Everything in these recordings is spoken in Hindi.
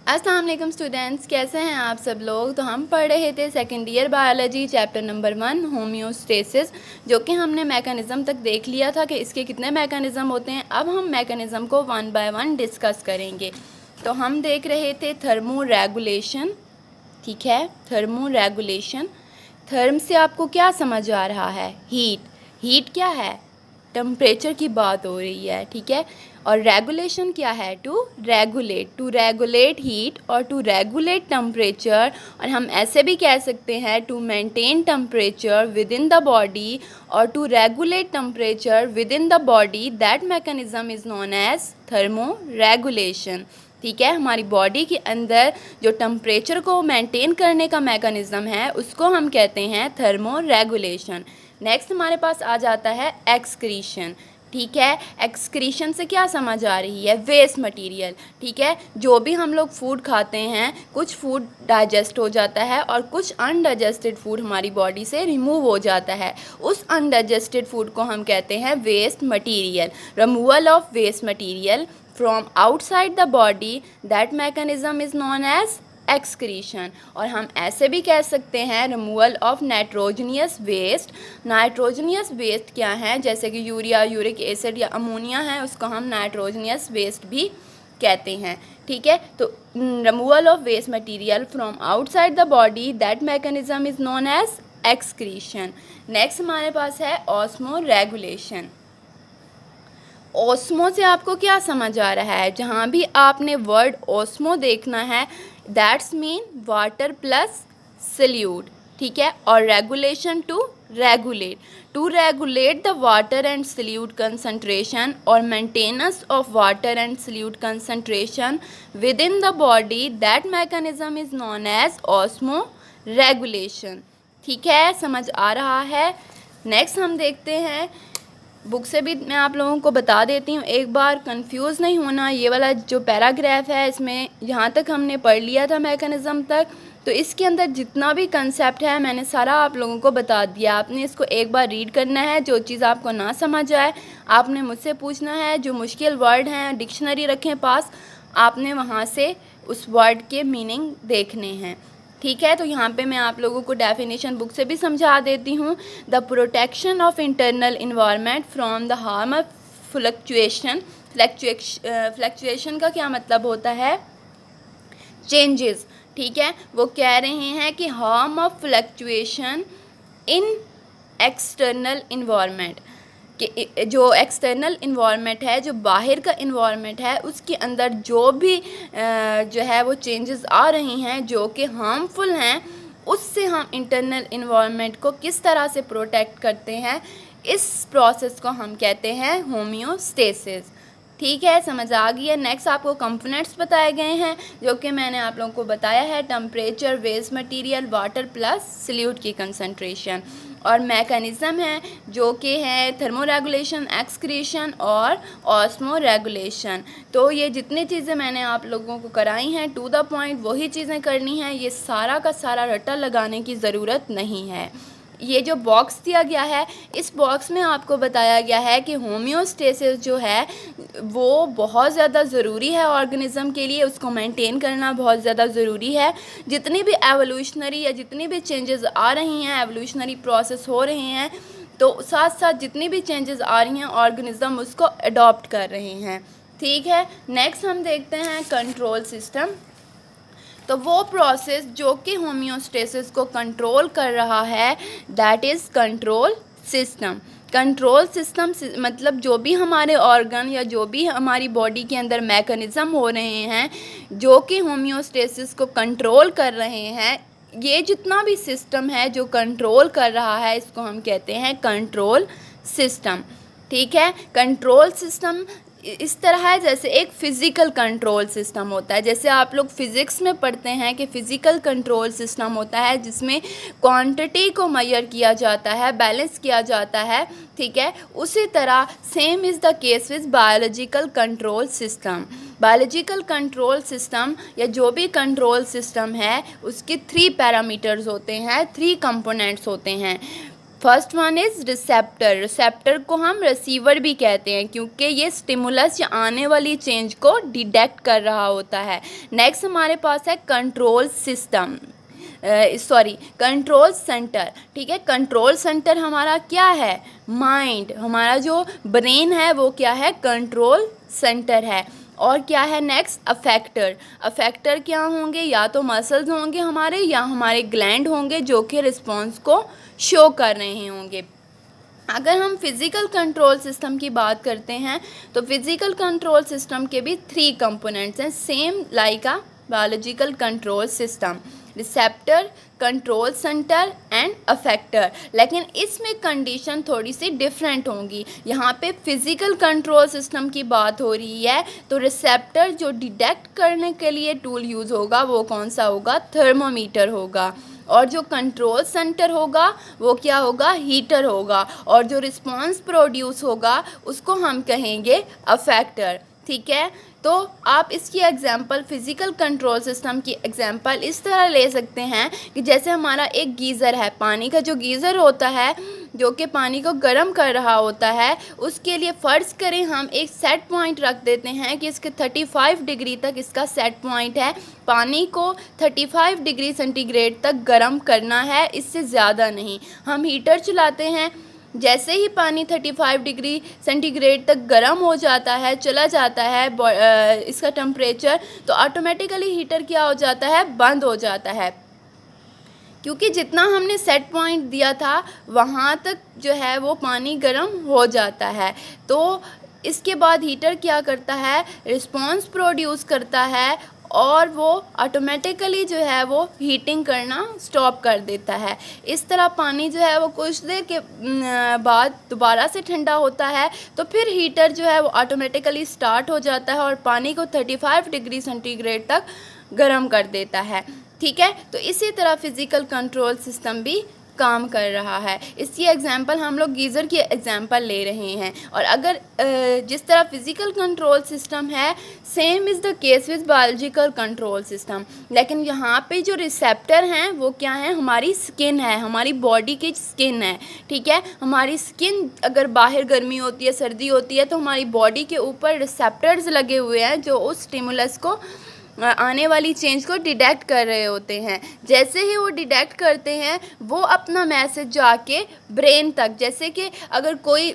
अस्सलाम वालेकुम स्टूडेंट्स, कैसे हैं आप सब लोग। तो हम पढ़ रहे थे second year biology chapter number 1 homeostasis, जो कि हमने मैकेनिज़्म तक देख लिया था कि इसके कितने मैकेनिज़्म होते हैं। अब हम मैकेनिज़्म को वन बाय वन डिस्कस करेंगे। तो हम देख रहे थे थर्मो रेगुलेशन, ठीक है। थर्मो रेगुलेशन, थर्म से आपको क्या समझ आ रहा है? हीट। हीट क्या है? टेम्परेचर की बात हो रही है, ठीक है। और रेगुलेशन क्या है? टू रेगुलेट हीट और टू रेगुलेट टेम्परेचर। और हम ऐसे भी कह सकते हैं to maintain temperature within the body और to regulate temperature within the body. That mechanism is known as thermoregulation, ठीक है। हमारी बॉडी के अंदर जो टेम्परेचर को मेंटेन करने का मैकेनिज़्म है उसको हम कहते हैं थर्मो रेगुलेशन। नेक्स्ट हमारे पास आ जाता है एक्सक्रीशन, ठीक है। एक्सक्रीशन से क्या समझ आ रही है? वेस्ट मटेरियल, ठीक है। जो भी हम लोग फूड खाते हैं, कुछ फूड डाइजेस्ट हो जाता है और कुछ अनडाइजेस्टेड फूड हमारी बॉडी से रिमूव हो जाता है। उस अनडाइजेस्टेड फूड को हम कहते हैं waste material. Removal of waste material from outside the body, that mechanism is known as excretion. और हम ऐसे भी कह सकते हैं removal of nitrogenous waste. Nitrogenous waste क्या है? जैसे कि यूरिया, यूरिक एसिड या अमोनिया है, उसको हम नाइट्रोजनियस वेस्ट भी कहते हैं, ठीक है। तो removal of waste material from outside the body, that mechanism is known as excretion. Next हमारे पास है ऑस्मो रेगुलेशन। ओस्मो से आपको क्या समझ आ रहा है? जहाँ भी आपने वर्ड ओस्मो देखना है, that's mean water plus solute, ठीक है। और regulation to regulate the water and solute concentration और maintenance of water and solute concentration within the body, that mechanism is known as osmoregulation, ठीक है। समझ आ रहा है? नेक्स्ट हम देखते हैं, बुक से भी मैं आप लोगों को बता देती हूँ, एक बार कंफ्यूज नहीं होना। ये वाला जो पैराग्राफ है, इसमें यहाँ तक हमने पढ़ लिया था मैकेनिज़्म तक, तो इसके अंदर जितना भी कंसेप्ट है मैंने सारा आप लोगों को बता दिया। आपने इसको एक बार रीड करना है। जो चीज़ आपको ना समझ आए आपने मुझसे पूछना है। जो मुश्किल वर्ड हैं, डिक्शनरी रखें पास, आपने वहाँ से उस वर्ड के मीनिंग देखने हैं, ठीक है। तो यहाँ पे मैं आप लोगों को डेफिनेशन बुक से भी समझा देती हूँ। The protection of internal environment from the harm of fluctuation. Fluctuation का क्या मतलब होता है? चेंजेस, ठीक है। वो कह रहे हैं कि harm of fluctuation in external environment, कि जो एक्सटर्नल इन्वायरमेंट है, जो बाहर का इन्वायरमेंट है, उसके अंदर जो भी जो है वो चेंजेस आ रही हैं जो कि हार्मफुल हैं, उससे हम इंटरनल इन्वायरमेंट को किस तरह से प्रोटेक्ट करते हैं, इस प्रोसेस को हम कहते हैं होम्योस्टेसिस, ठीक है। समझ आ गई है? नेक्स्ट आपको कंपोनेंट्स बताए गए हैं जो कि मैंने आप लोगों को बताया है, temperature, waste material, water plus solute की कंसंट्रेशन। और मैकेनिज़्म है जो कि है थर्मो रेगुलेशन, एक्सक्रीशन और ऑस्मो रेगुलेशन। तो ये जितनी चीज़ें मैंने आप लोगों को कराई हैं टू द पॉइंट वही चीज़ें करनी हैं। ये सारा का सारा रट्टा लगाने की ज़रूरत नहीं है। ये जो बॉक्स दिया गया है, इस बॉक्स में आपको बताया गया है कि होम्योस्टेसिस जो है वो बहुत ज़्यादा ज़रूरी है ऑर्गेनिज़म के लिए। उसको मेंटेन करना बहुत ज़्यादा ज़रूरी है। जितनी भी एवोल्यूशनरी या जितनी भी चेंजेस आ रही हैं, एवोल्यूशनरी प्रोसेस हो रहे हैं, तो साथ साथ जितनी भी चेंजेस आ रही हैं ऑर्गेनिज़म उसको अडॉप्ट कर रहे हैं, ठीक है। नेक्स्ट हम देखते हैं कंट्रोल सिस्टम। तो वो प्रोसेस जो कि होम्योस्टेसिस को कंट्रोल कर रहा है, that is control system. Control system मतलब जो भी हमारे ऑर्गन या जो भी हमारी बॉडी के अंदर मैकेनिज़्म हो रहे हैं जो कि होम्योस्टेसिस को कंट्रोल कर रहे हैं, ये जितना भी सिस्टम है जो कंट्रोल कर रहा है, इसको हम कहते हैं कंट्रोल सिस्टम, ठीक है। कंट्रोल सिस्टम इस तरह है जैसे एक फ़िज़िकल कंट्रोल सिस्टम होता है। जैसे आप लोग फ़िज़िक्स में पढ़ते हैं कि फ़िज़िकल कंट्रोल सिस्टम होता है जिसमें क्वांटिटी को मेजर किया जाता है, बैलेंस किया जाता है, ठीक है। उसी तरह same is the case with biological control system. Biological control system या जो भी कंट्रोल सिस्टम है उसके 3 पैरामीटर्स होते हैं, 3 कंपोनेंट्स होते हैं। First one is receptor. Receptor को हम रिसीवर भी कहते हैं क्योंकि ये स्टिमुलस या आने वाली चेंज को डिटेक्ट कर रहा होता है। नेक्स्ट हमारे पास है कंट्रोल सिस्टम, कंट्रोल सेंटर। ठीक है, कंट्रोल सेंटर हमारा क्या है? माइंड। हमारा जो ब्रेन है वो क्या है? कंट्रोल सेंटर है। और क्या है नेक्स्ट? अफेक्टर। अफेक्टर क्या होंगे? या तो मसल्स होंगे हमारे या हमारे ग्लैंड होंगे जो कि रिस्पॉन्स को शो कर रहे होंगे। अगर हम फिज़िकल कंट्रोल सिस्टम की बात करते हैं तो फिज़िकल कंट्रोल सिस्टम के भी 3 कंपोनेंट्स हैं, same like a biological control system, receptor, control centre and effector. लेकिन इसमें कंडीशन थोड़ी सी डिफरेंट होंगी। यहाँ पे फिज़िकल कंट्रोल सिस्टम की बात हो रही है तो रिसेप्टर जो डिटेक्ट करने के लिए टूल यूज़ होगा वो कौन सा होगा? थर्मोमीटर होगा। और जो कंट्रोल सेंटर होगा वो क्या होगा? हीटर होगा। और जो रिस्पॉन्स प्रोड्यूस होगा उसको हम कहेंगे अफेक्टर। ठीक है, तो आप इसकी एग्जांपल फिज़िकल कंट्रोल सिस्टम की एग्जांपल इस तरह ले सकते हैं कि जैसे हमारा एक गीज़र है, पानी का जो गीज़र होता है जो कि पानी को गर्म कर रहा होता है, उसके लिए फ़र्ज़ करें हम एक सेट पॉइंट रख देते हैं कि इसके 35 डिग्री तक इसका सेट पॉइंट है। पानी को 35 डिग्री सेंटीग्रेड तक गर्म करना है, इससे ज़्यादा नहीं। हम हीटर चलाते हैं, जैसे ही पानी 35 डिग्री सेंटीग्रेड तक गर्म हो जाता है, चला जाता है इसका टेम्परेचर, तो ऑटोमेटिकली हीटर क्या हो जाता है? बंद हो जाता है, क्योंकि जितना हमने सेट पॉइंट दिया था वहाँ तक जो है वो पानी गर्म हो जाता है। तो इसके बाद हीटर क्या करता है? रिस्पॉन्स प्रोड्यूस करता है और वो ऑटोमेटिकली जो है वो हीटिंग करना स्टॉप कर देता है। इस तरह पानी जो है वो कुछ देर के बाद दोबारा से ठंडा होता है, तो फिर हीटर जो है वो ऑटोमेटिकली स्टार्ट हो जाता है और पानी को 35 डिग्री सेंटीग्रेड तक गर्म कर देता है। ठीक है, तो इसी तरह फिज़िकल कंट्रोल सिस्टम भी काम कर रहा है। इसकी एग्जांपल हम लोग गीज़र की एग्जांपल ले रहे हैं। और अगर जिस तरह फिज़िकल कंट्रोल सिस्टम है, same is the case with biological control system. लेकिन यहाँ पे जो रिसेप्टर हैं वो क्या है? हमारी स्किन है, हमारी बॉडी की स्किन है। ठीक है, हमारी स्किन अगर बाहर गर्मी होती है, सर्दी होती है, तो हमारी बॉडी के ऊपर रिसेप्टर्स लगे हुए हैं जो उस स्टिमुलस को आने वाली चेंज को डिटेक्ट कर रहे होते हैं। जैसे ही वो डिटेक्ट करते हैं वो अपना मैसेज जाके ब्रेन तक, जैसे कि अगर कोई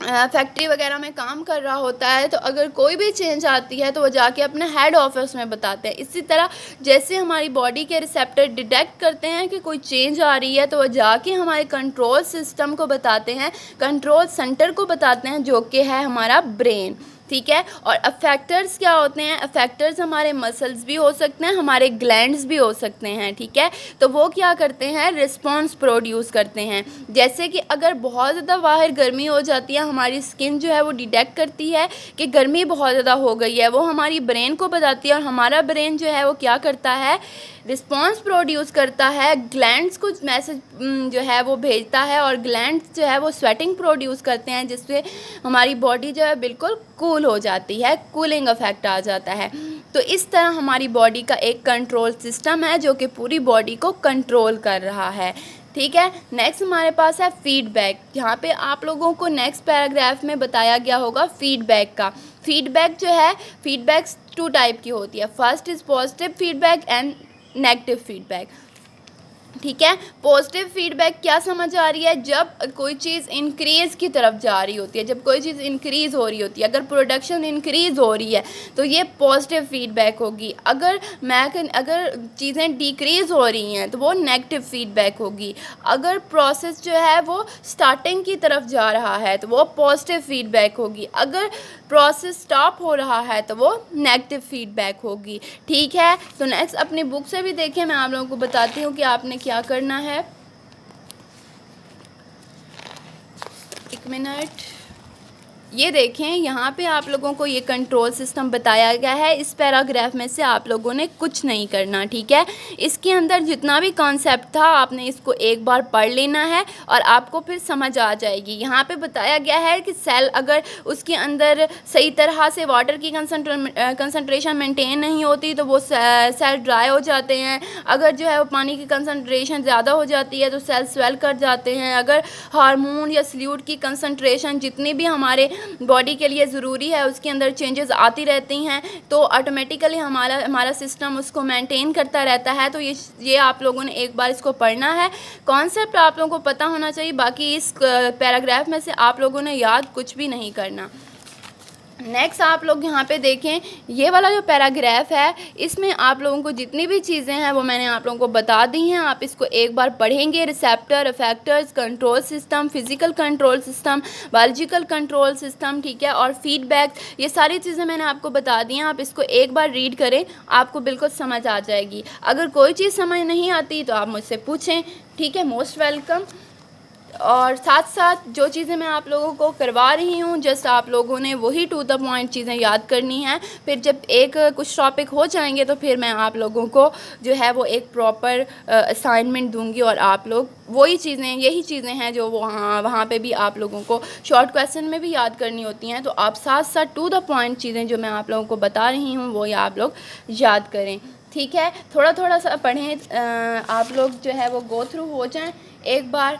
फैक्ट्री वगैरह में काम कर रहा होता है तो अगर कोई भी चेंज आती है तो वो जाके अपने हेड ऑफिस में बताते हैं। इसी तरह जैसे हमारी बॉडी के रिसेप्टर डिटेक्ट करते हैं कि कोई चेंज आ रही है तो वो जाके हमारे कंट्रोल सिस्टम को बताते हैं, कंट्रोल सेंटर को बताते हैं जो कि है हमारा ब्रेन। ठीक है, और अफेक्टर्स क्या होते हैं? अफेक्टर्स हमारे मसल्स भी हो सकते हैं, हमारे ग्लैंड्स भी हो सकते हैं। ठीक है, तो वो क्या करते हैं? रिस्पॉन्स प्रोड्यूस करते हैं। जैसे कि अगर बहुत ज़्यादा बाहर गर्मी हो जाती है, हमारी स्किन जो है वो डिटेक्ट करती है कि गर्मी बहुत ज़्यादा हो गई है, वो हमारी ब्रेन को बताती है और हमारा ब्रेन जो है वो क्या करता है? रिस्पॉन्स प्रोड्यूस करता है, ग्लैंड्स को मैसेज जो है वो भेजता है और ग्लैंड्स जो है वो स्वेटिंग प्रोड्यूस करते हैं, जिससे हमारी बॉडी जो है बिल्कुल कूल हो जाती है, कूलिंग इफेक्ट आ जाता है। तो इस तरह हमारी बॉडी का एक कंट्रोल सिस्टम है जो कि पूरी बॉडी को कंट्रोल कर रहा है। ठीक है, नेक्स्ट हमारे पास है फीडबैक। यहाँ पे आप लोगों को नेक्स्ट पैराग्राफ में बताया गया होगा फीडबैक का। फीडबैक जो है, फीडबैक 2 टाइप की होती है। First is positive feedback and negative feedback. ठीक है, पॉजिटिव फीडबैक क्या समझ आ रही है? जब कोई चीज़ इंक्रीज़ की तरफ जा रही होती है, जब कोई चीज़ इंक्रीज़ हो रही होती है, अगर प्रोडक्शन इंक्रीज़ हो रही है तो ये पॉजिटिव फीडबैक होगी। अगर चीज़ें डिक्रीज़ हो रही हैं तो वो नेगेटिव फीडबैक होगी। अगर प्रोसेस जो है वो स्टार्टिंग की तरफ जा रहा है तो वो पॉजिटिव फीडबैक होगी। अगर प्रोसेस स्टॉप हो रहा है तो वो नेगेटिव फीडबैक होगी। ठीक है, तो नेक्स्ट अपनी बुक से भी देखें, मैं आप लोगों को बताती हूँ कि आपने क्या करना है। 1 मिनट। ये देखें, यहाँ पे आप लोगों को ये कंट्रोल सिस्टम बताया गया है। इस पैराग्राफ में से आप लोगों ने कुछ नहीं करना, ठीक है। इसके अंदर जितना भी कॉन्सेप्ट था आपने इसको एक बार पढ़ लेना है और आपको फिर समझ आ जाएगी। यहाँ पे बताया गया है कि सेल अगर उसके अंदर सही तरह से वाटर की कंसंट्रेशन मेंटेन नहीं होती तो वो सेल ड्राई हो जाते हैं। अगर जो है वो पानी की कंसंट्रेशन ज़्यादा हो जाती है तो सेल स्वेल कर जाते हैं। अगर हार्मोन या सल्यूट की कंसंट्रेशन जितनी भी हमारे बॉडी के लिए ज़रूरी है उसके अंदर चेंजेस आती रहती हैं तो ऑटोमेटिकली हमारा सिस्टम उसको मेंटेन करता रहता है। तो ये आप लोगों ने एक बार इसको पढ़ना है। कॉन्सेप्ट आप लोगों को पता होना चाहिए, बाकी इस पैराग्राफ में से आप लोगों ने याद कुछ भी नहीं करना। नेक्स्ट आप लोग यहाँ पे देखें, ये वाला जो पैराग्राफ है इसमें आप लोगों को जितनी भी चीज़ें हैं वो मैंने आप लोगों को बता दी हैं। आप इसको एक बार पढ़ेंगे। Receptor, effectors, control system, physical control system, biological control system, ठीक है, और फीडबैक, ये सारी चीज़ें मैंने आपको बता दी हैं। आप इसको एक बार रीड करें, आपको बिल्कुल समझ आ जाएगी। अगर कोई चीज़ समझ नहीं आती तो आप मुझसे पूछें, ठीक है, मोस्ट वेलकम। और साथ साथ जो चीज़ें मैं आप लोगों को करवा रही हूँ जस्ट आप लोगों ने वही टू द पॉइंट चीज़ें याद करनी है। फिर जब कुछ टॉपिक हो जाएंगे तो फिर मैं आप लोगों को जो है वो एक प्रॉपर असाइनमेंट दूंगी और आप लोग वही चीज़ें, यही चीज़ें हैं जो वहाँ पे भी आप लोगों को शॉर्ट क्वेश्चन में भी याद करनी होती हैं। तो आप साथ साथ टू द पॉइंट चीज़ें जो मैं आप लोगों को बता रही हूँ वो आप लोग याद करें, ठीक है। थोड़ा थोड़ा सा पढ़ें, आप लोग जो है वो गो थ्रू हो जाएं एक बार।